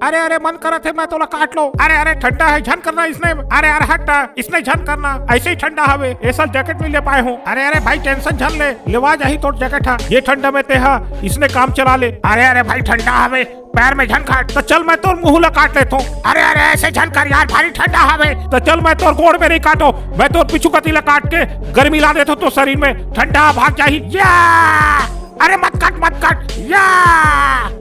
अरे अरे मन करा थे मैं तोला काट लो। अरे अरे ठंडा है, झन करना इसने। अरे अरे हट, इसने झन करना, ऐसे ही ठंडा हवे, ऐसा जैकेट नहीं ले पाए हूँ। अरे अरे भाई टेंशन झन लेवा जाही तो जैकेट है, ये ठंडा में ते हा, इसने काम चला ले। अरे अरे भाई ठंडा हवे, पैर में झन काट, तो चल मैं तोर मुंह ला काट लेता हूँ। अरे अरे ऐसे झन कर यार, भारी ठंडा हवे, तो चल मैं तोर गोड़ में नहीं काटो, मैं तोर पिछू कतीला काट के गर्मी ला देता हूँ तो शरीर में, ठंडा भाग जाही। या अरे मत काट या।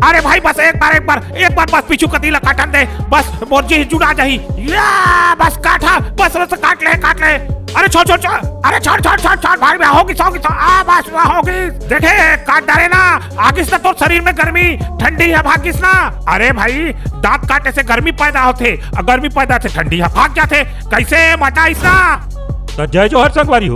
अरे भाई बस एक बार बस पिछू कतीला काटन दे, बस मोर्जी जुड़ा जाही। या बस काटा, बस काट ले। अरे छोड़, अरे छोड़ भाई में होगी आ बस होगी। देखे काट डाले ना, आगिस ना तो शरीर में गर्मी, ठंडी है भागिस ना। अरे भाई दांत काटे से गर्मी पैदा होते, गर्मी पैदा से ठंडी है भाग जाते, कैसे मजा इसना। तो जय जोहर संगवारी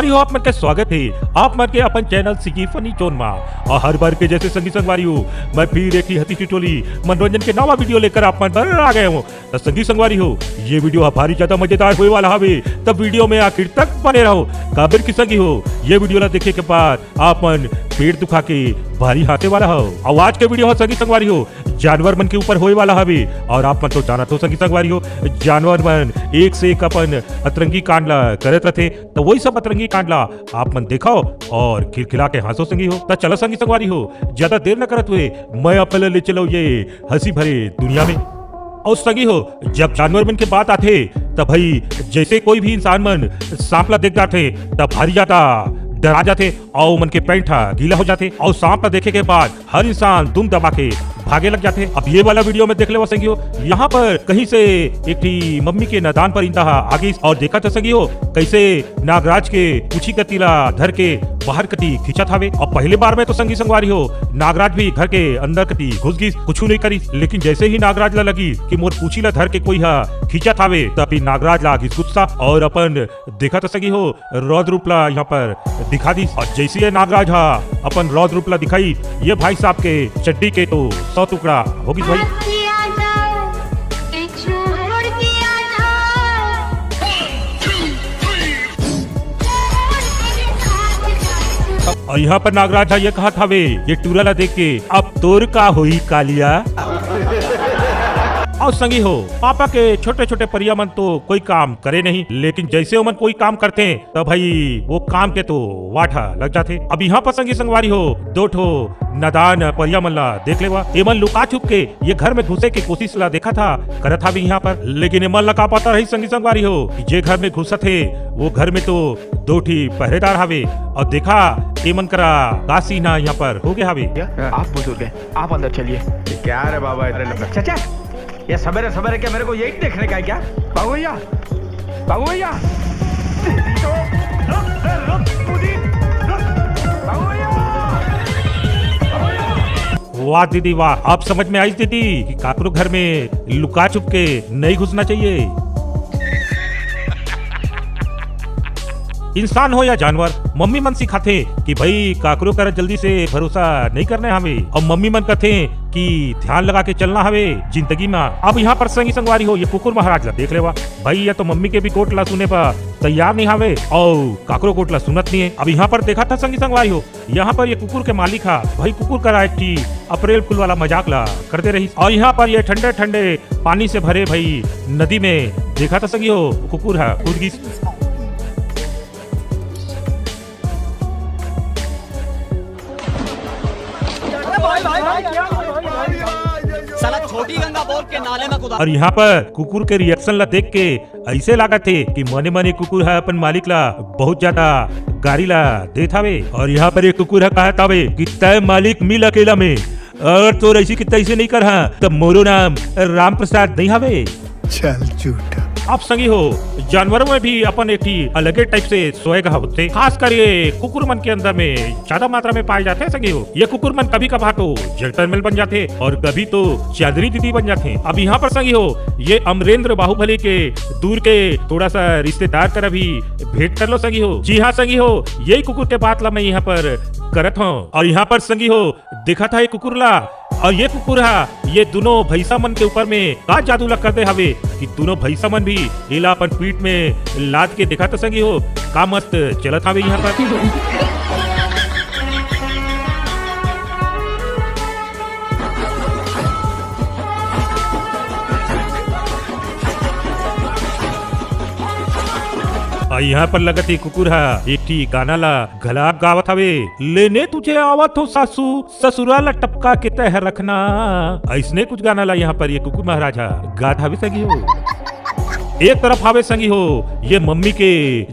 हो आप मन के स्वागत है आप मन के अपन चैनल सिकी फनी चोन मा। और हर बार के जैसे संगवारी हो मैं फिर एक ही हती टिटोली मनोरंजन के नवा वीडियो लेकर आप मन पर आ गए हूँ। तो संगवारी हो ये वीडियो भारी ज्यादा मजेदार होने वाला हवे, तब वीडियो में आखिर तक बने रहो। काबिर की संगी हो ये वीडियो ला देखे के बाद आप मन पेट दुखा के भारी हाथे वाला हो। और आज के वीडियो हो संगवारी हो जानवर मन के ऊपर होए वाला हवे। और आप मन तो जाना तो संगवारी हो जानवर मन एक से एक अपन अतरंगी कांडला करत रथे, तो वही सब अतरंगी कांडला आप मन देखाओ और खिलखिला के हंसो संगी हो। तो चलो संगवारी हो ज्यादा देर न करत हुए मैं अपन ले चलो ये हंसी भरे दुनिया में। और संगी हो जब जानवर मन के बात आते तब भाई जैसे कोई भी इंसान मन सांप ला देख जाते तब भारी जाता डरा जाते और मन के पैंट गीला हो जाते, और सांप ला देखे के बाद हर इंसान दुम दबा के भागे लग जाते। अब ये वाला वीडियो में देख ले संगी हो, यहाँ पर कहीं से एक थी मम्मी के नदान पर इंतहा आगे और देखा था संगी हो कैसे नागराज के कुछी कतीला धर के बाहर कटी खींचा थावे। और पहले बार में तो संगवारी हो नागराज भी घर के अंदर कटी घुस गई, कुछ नहीं करी, लेकिन जैसे ही नागराज ला लगी कि मोर पूछी ला धर के कोई खींचा थावे तभी नागराज ला घिस गुस्सा और अपन देखा था संगी हो रौद्र रूप ला यहाँ पर दिखा दी। और जैसे ये नागराज अपन रौद्र रूप ला दिखाई, ये भाई साहब के चड्डी के तो 100 टुकड़ा होगी भाई। और यहाँ पर नागराज ये कहा था वे ये टूरा ला देख के अब तोर का होई कालिया। और संगी हो पापा के छोटे छोटे परिया मन तो कोई काम करे नहीं, लेकिन जैसे वो मन कोई काम करते हैं तो भाई वो काम के तो वाठा लग जाते। अब यहाँ पर संगवारी हो दो ठो नदान परिया मन ला देख लेवा, ये मन लुका छुप के ये घर में घुसे की कोशिश ला देखा था करत था भी यहाँ पर, लेकिन ये मन ला का पता रही संगवारी हो जे घर में घुसा थे वो घर में तो 2 ठी पहरेदार हवे। और देखा ये मन करा कासी ना यहाँ पर हो गया हवे। आप बुजुर्ग हैं, आप अंदर चलिए। क्या रे बाबा इधर लगा चाचा ये सवेरे क्या मेरे को यही देखने का है क्या? बाबू भैया वाह दीदी वाह, आप समझ में आई दीदी कि काकरो घर में लुका छुप के नहीं घुसना चाहिए। इंसान हो या जानवर मम्मी मन सिखाते कि भाई काकरो कर जल्दी से भरोसा नहीं करना हमें, और मम्मी मन कहते कि ध्यान लगा के चलना हवे जिंदगी में। अब यहाँ पर संगवारी हो ये कुकुर महाराज ला देख लेवा भाई, या तो मम्मी के भी कोट ला सुने पर तैयार नहीं हवे और काकरो कोट ला सुनत नहीं है। अब यहाँ पर देखा था संगवारी हो यहाँ पर ये कुकुर के मालिक हा भाई कुकुर का थी अप्रैल फूल वाला मजाक ला करते रही। और यहाँ पर ये ठंडे ठंडे पानी से भरे भाई नदी में देखा था संगी हो कुकुर है कूद गई। साला छोटी गंगा बोल के नाले में कूदा। और यहाँ पर कुकुर के रिएक्शन ला देख के ऐसे लगा थे कि मने मने कुकुर है अपन मालिक ला बहुत ज्यादा गाड़ी ला दे थावे। और यहाँ पर एक कुकुर है कहा थावे कि तय मालिक मिल अकेला में, और तो ऐसी कि तैसे नहीं कर तब मोरो नाम राम प्रसाद नहीं हवे। चल झूठा। आप संगी हो जानवरों में भी अपन एक अलग टाइप से सोएग होते, खास कर ये कुकुर मन के अंदर में ज्यादा मात्रा में पाए जाते हैं संगी हो। ये कुकुर मन कभी कभार तो जेंटलमैन बन जाते और कभी तो चादरी दीदी बन जाते। अब यहाँ पर संगी हो ये अमरेंद्र बाहुबली के दूर के थोड़ा सा रिश्तेदार कर अभी भेंट कर लो संगी हो। जी हाँ संगी हो यही कुकुर के बात ला मैं यहाँ पर करत हूँ। और यहाँ पर संगी हो देखा था ये कुकुर ला, और ये कुकुर ये दोनों भैंसा मन के ऊपर में का जादू लग करते हवे कि दोनों भैंसा मन भी इला अपन पीठ में लाद के देखा तो संगी हो का मस्त चलत हवे यहाँ पर। और यहाँ पर लगत ही कुकुर हा एक ठी गाना ला गला गावत हवे, लेने तुझे आवत हो सासू ससुराल टपका के तह रखना। ऐसने कुछ गाना ला यहाँ पर ये कुकुर महाराज हा गात हवे सगी हो। एक तरफ हावे संगी हो ये मम्मी के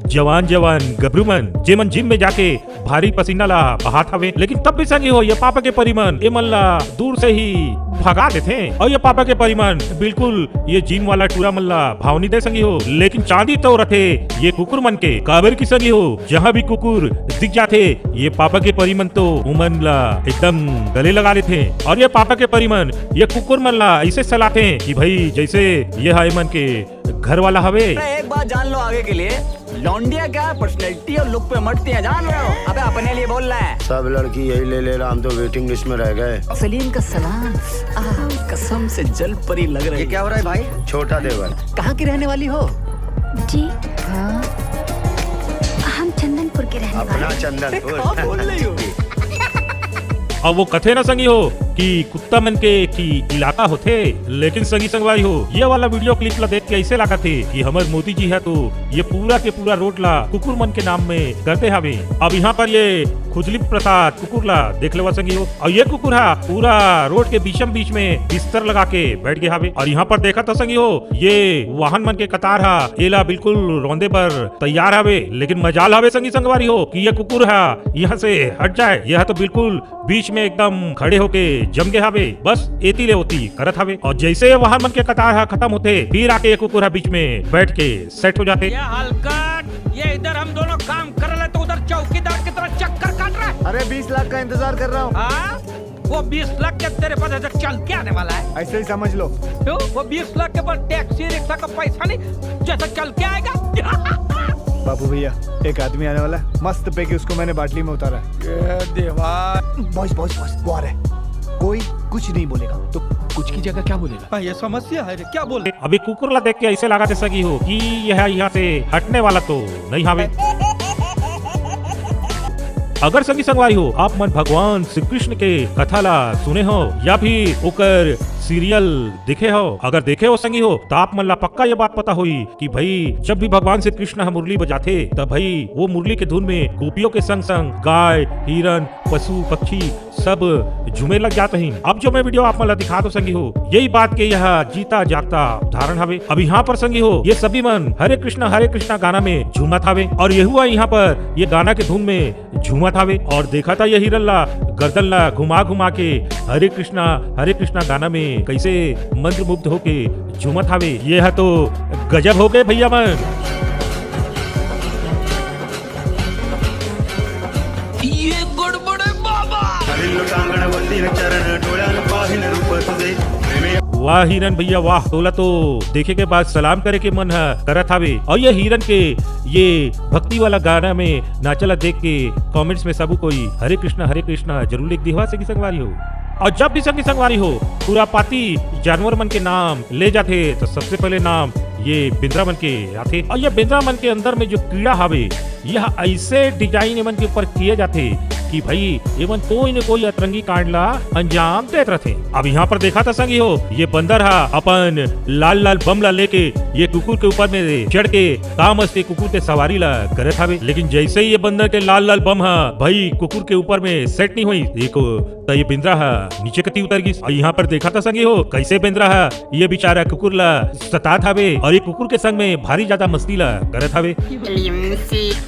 जवान जवान गबरूमन जेमन जिम में जाके भारी पसीना ला बहात हवे, लेकिन तब भी संगी हो ये पापा के परिमन ये मन ला दूर से ही भगा देते। और ये पापा के परिमन बिल्कुल ये जिम वाला टूरा मन ला भावनी दे संगी हो, लेकिन चांदी तो रथे ये कुकुर मन के काबर की संगी हो। जहाँ भी कुकुर दिख जाते ये पापा के परिमन तो उमन ला एकदम गले लगा लेते। और ये पापा के परिमन ये कुकुर मन ला ऐसे सलाते कि भाई जैसे ये है मन के घर वाला हवे। एक बात जान लो आगे के लिए, लौंडिया क्या पर्सनैलिटी और लुक पे मटती है, जान रहे हो? अबे अपने लिए बोल रहा है। सब लड़की यही ले ले रहा, हम तो वेटिंग लिस्ट में रह गए। सलीम का सलाम, कसम से जल परी लग रही है। क्या हो रहा है भाई? छोटा देवर। कहाँ की रहने वाली हो? जी हाँ, हम चंदनपुर के रहने वाले। अपना चंदनपुर। क्या बोल रही हो? अब वो कथे न संगी हो कि कुत्ता मन के की इलाका होते, लेकिन संगी संगवारी हो ये वाला वीडियो क्लिप ला देख के ऐसे लगा थे कि हमारे मोदी जी है तो ये पूरा के पूरा रोड ला कुकुर मन के नाम में करते हवे। अब यहाँ पर ये खुजली प्रसाद कुकुर ला देख लेवा संगी हो, और ये कुकुर हा पूरा रोड के बीचम बीच में बिस्तर लगा के बैठ गया हवे। और यहाँ पर देखा तो संगी हो ये वाहन मन के कतार हा एला बिल्कुल रौंदे पर तैयार हवे, लेकिन मजाल हवे संगी संगवारी हो कि ये कुकुर हा यहाँ से हट जाए। यह तो बिल्कुल बीच में एकदम खड़े होके जम गए हवे, बस एती ले होती करत हवे। और जैसे वाहन मन के कतार हा खत्म होते फिर आके एक कुकुर बीच में बैठ के सेट हो जाते। ये हलकट, ये इधर हम दोनों काम कर रहे तो उधर चौकीदार की तरह चक्कर काट रहा है। अरे 20 लाख का इंतजार कर रहा हूँ। हाँ? वो 20 लाख के तेरे पास इधर चल के आने वाला है। ऐसे ही समझ लो। क्यों? वो 20 लाख के पास टैक्सी रिक्शा का पैसा नहीं जैसा चल के आएगा। बाबू भैया एक आदमी आने वाला है, मस्त पैकी उसको मैंने बाटली में उतारा है। देवा, बॉस बॉस बॉस वो आ रहा है, कोई कुछ नहीं बोलेगा तो कुछ की जगह क्या बोलेगा? ये समस्या है रे, क्या बोले? अभी कुकुर ला देख के ऐसे लगा दे सकी हो कि यह यहाँ से हटने वाला तो नहीं हवे। अगर संगी संगवारी हो आप मन भगवान श्री कृष्ण के कथा ला सुने हो या फिर ओकर सीरियल देखे हो, अगर देखे हो संगी हो तो आप मन ला पक्का ये बात पता हुई कि भाई जब भी भगवान श्री कृष्ण मुरली बजाते तब भाई वो मुरली के धुन में गोपियों के संग संग गाय हिरन पशु पक्षी सब झूमे लग जाते हैं। अब जो मैं वीडियो आप मन ला दिखा तो संगी हो यही बात के यह जीता जागता उदाहरण हवे। अब यहाँ पर संगी हो ये सभी मन हरे कृष्णा गाना में झूमत हवे, और ये हुआ यहाँ पर ये गाना के धुन में झूमत हवे। और देखा था ये हिरन ला गर्दन ला घुमा घुमा के हरे कृष्णा गाना में कैसे मंत्र मुग्ध होके झूमत हवे। ये है तो गजब हो गए भैया मन। ये गड़बड़ है बाबा। वाह हिरन भैया वाह, तोला तो देखे के बाद सलाम करे के मन करत हवे। और ये हिरन के ये भक्ति वाला गाना में नाचला देख के कमेंट्स में सब कोई हरे कृष्णा जरूर लिख दिया संगी संगवारी हो। और जब भी संगी संगवारी हो पूरा पाती जानवर मन के नाम ले जाते तो सबसे पहले नाम ये बिंद्रा मन के आते। और ये बिंद्रा मन के अंदर में जो कीड़ा हवे यह ऐसे डिजाइन मन के ऊपर किए जाते कि भाई एवं कोई न कोई अतरंगी कांड ला अंजाम देते रहते। अब यहाँ पर देखा था संगी हो ये बंदर हा अपन लाल बम ला लेके ये कुकुर के ऊपर में चढ़ के काम से कुकुर के सवारी ला करे था, लेकिन जैसे ही ये बंदर के लाल बम हा भाई कुकुर के ऊपर में सेट नहीं हुई तो ये बिंद्रा हा नीचे कती उतर गई। और यहाँ पर देखा था संगी हो कैसे बिंद्रा हा ये बेचारा कुकुर ला सतात हवे, और ये कुकुर के संग में भारी ज्यादा मस्ती ला करे हवे।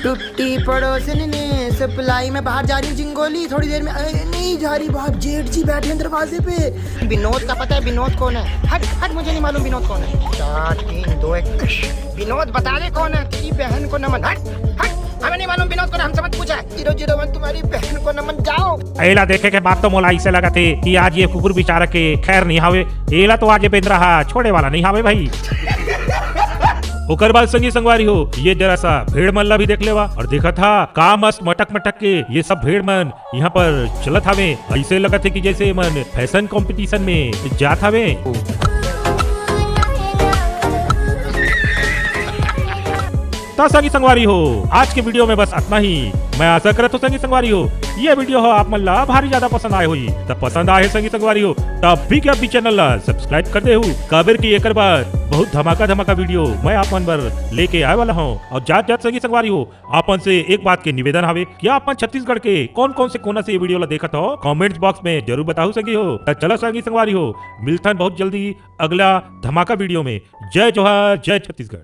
टूटी पड़ोसन ने सप्लाई में बाहर जा रही जिंगोली, थोड़ी देर में नहीं जा रही बाहर, जेठ जी बैठे हैं दरवाजे पे। विनोद का पता है? विनोद कौन है? हट मुझे नहीं मालूम विनोद कौन है। 4 3 2 1 विनोद बता दे कौन है? तेरी बहन को नमन। हट हमें नहीं मालूम विनोद कौन है, हमसे मत पूछा। 001 तुम्हारी बहन को नमन। जाओ। एला देखे के बाद तो मोला ऐसे लगा थे कि आज ये कुकुर बेचारा के खैर नहीं हावे, एला तो आज ये बिंद्रा हा छोड़े वाला नहीं हावे भाई। ओकर बाद संगी संगवारी हो ये जरा सा भेड़ मन ला भी देख लेवा, और देखा था का मस्त मटक के ये सब भेड़ मन यहाँ पर चलत हवे। ऐसे लगत है कि जैसे मन फैशन कंपटीशन में जात हवे। तो संगी संगवारी हो आज के वीडियो में बस इतना ही। मैं आशा करत हूँ संगी संगवारी हो ये वीडियो हो आप मन ला भारी ज्यादा पसंद आए हुई तब पसंद आए संगी संगवारी हो तब भी क्या भी चैनल ला सब्सक्राइब कर दे हूँ काबर की एक बार बहुत धमाका वीडियो मैं आप मन पर लेके आए वाला हूँ और जात संगी संगवारी हो आपन से एक बात के निवेदन हवे कि आपन छत्तीसगढ़ के कौन कौन से कोना से ये वीडियो ला देखत हो कमेंट्स बॉक्स में जरूर बताओ संगी हो चलो संगी संगवारी हो मिलथन बहुत जल्दी अगला धमाका वीडियो में जय जोहार जय छत्तीसगढ़।